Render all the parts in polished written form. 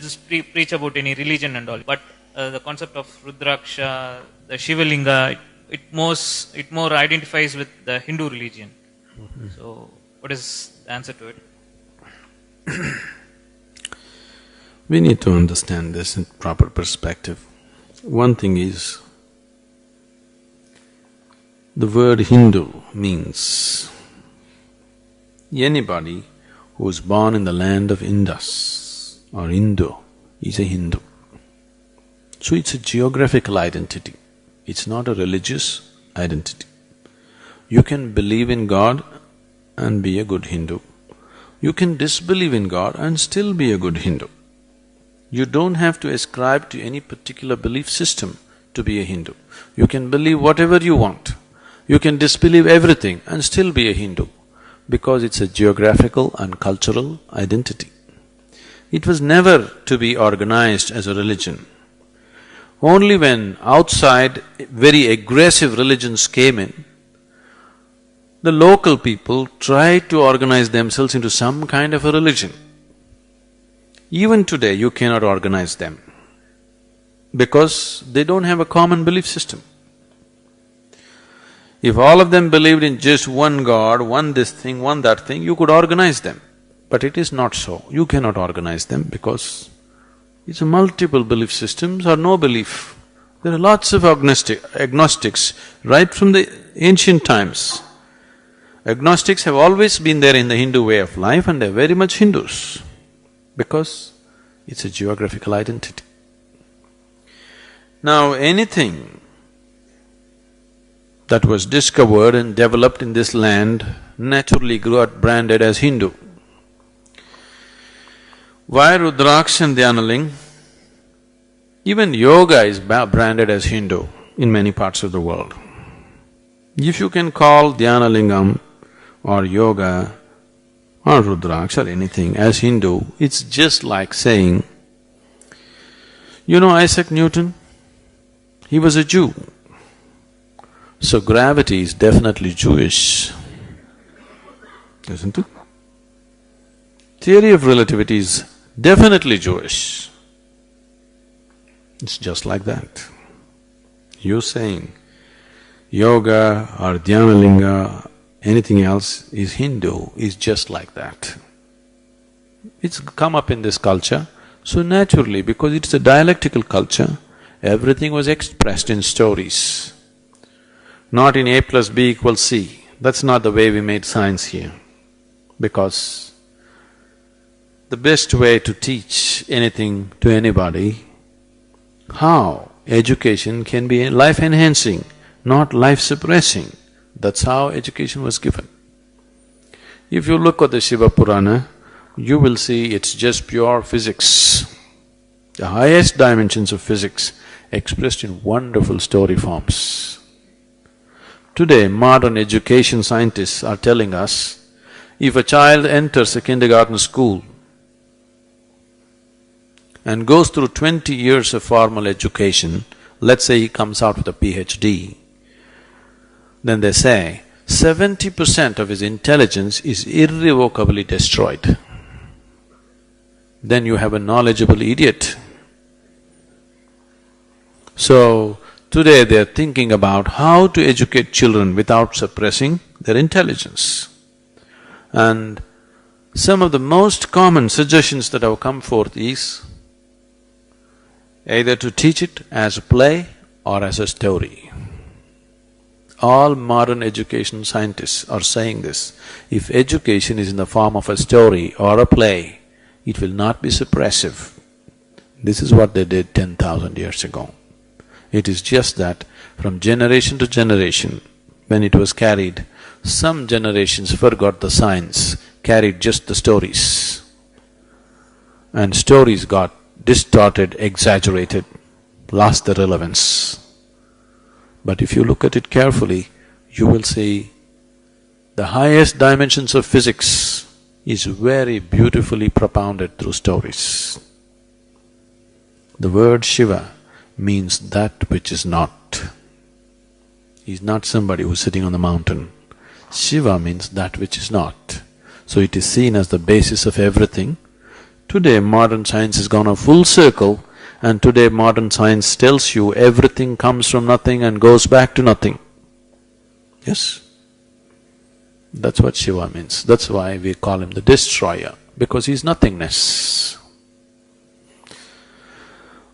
just preach about any religion and all. But the concept of Rudraksha, the Shivalinga, it more identifies with the Hindu religion. So, what is the answer to it? We need to understand this in proper perspective. One thing is, the word Hindu means anybody who is born in the land of Indus or Indo is a Hindu. So it's a geographical identity, it's not a religious identity. You can believe in God and be a good Hindu. You can disbelieve in God and still be a good Hindu. You don't have to ascribe to any particular belief system to be a Hindu. You can believe whatever you want. You can disbelieve everything and still be a Hindu, because it's a geographical and cultural identity. It was never to be organized as a religion. Only when outside very aggressive religions came in, the local people tried to organize themselves into some kind of a religion. Even today you cannot organize them, because they don't have a common belief system. If all of them believed in just one God, one this thing, one that thing, you could organize them. But it is not so. You cannot organize them because it's a multiple belief systems or no belief. There are lots of agnostics right from the ancient times. Agnostics have always been there in the Hindu way of life, and they're very much Hindus because it's a geographical identity. Now, anything that was discovered and developed in this land naturally got branded as Hindu. Why Rudraksha and Dhyanaling? Even yoga is branded as Hindu in many parts of the world. If you can call Dhyanalingam or yoga or Rudraksha or anything as Hindu, it's just like saying, you know Isaac Newton? He was a Jew. So gravity is definitely Jewish, isn't it? Theory of relativity is definitely Jewish. It's just like that. You saying yoga or Dhyanalinga, anything else is Hindu, is just like that. It's come up in this culture, so naturally, because it's a dialectical culture, everything was expressed in stories. Not in A plus B equals C. That's not the way we made science here. Because the best way to teach anything to anybody, how education can be life-enhancing, not life-suppressing. That's how education was given. If you look at the Shiva Purana, you will see it's just pure physics. The highest dimensions of physics expressed in wonderful story forms. Today, modern education scientists are telling us, if a child enters a kindergarten school and goes through 20 years of formal education, let's say he comes out with a PhD, then they say 70% of his intelligence is irrevocably destroyed. Then you have a knowledgeable idiot. So, today they are thinking about how to educate children without suppressing their intelligence. And some of the most common suggestions that have come forth is either to teach it as a play or as a story. All modern education scientists are saying this. If education is in the form of a story or a play, it will not be suppressive. This is what they did 10,000 years ago. It is just that from generation to generation, when it was carried, some generations forgot the science, carried just the stories. And stories got distorted, exaggerated, lost their relevance. But if you look at it carefully, you will see the highest dimensions of physics is very beautifully propounded through stories. The word Shiva means that which is not. He's not somebody who's sitting on the mountain. Shiva means that which is not. So it is seen as the basis of everything. Today modern science has gone a full circle, and today modern science tells you everything comes from nothing and goes back to nothing. Yes? That's what Shiva means. That's why we call him the destroyer, because he's nothingness.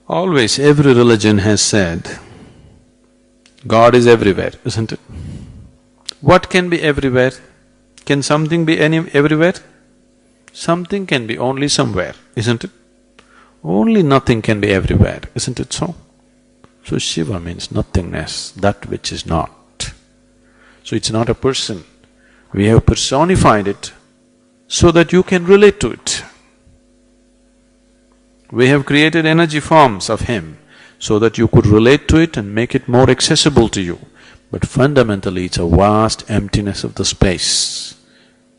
Always every religion has said, God is everywhere, isn't it? What can be everywhere? Can something be everywhere? Something can be only somewhere, isn't it? Only nothing can be everywhere, isn't it so? So Shiva means nothingness, that which is not. So it's not a person. We have personified it so that you can relate to it. We have created energy forms of him so that you could relate to it and make it more accessible to you. But fundamentally it's a vast emptiness of the space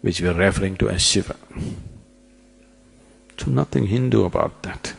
which we are referring to as Shiva. So nothing Hindu about that.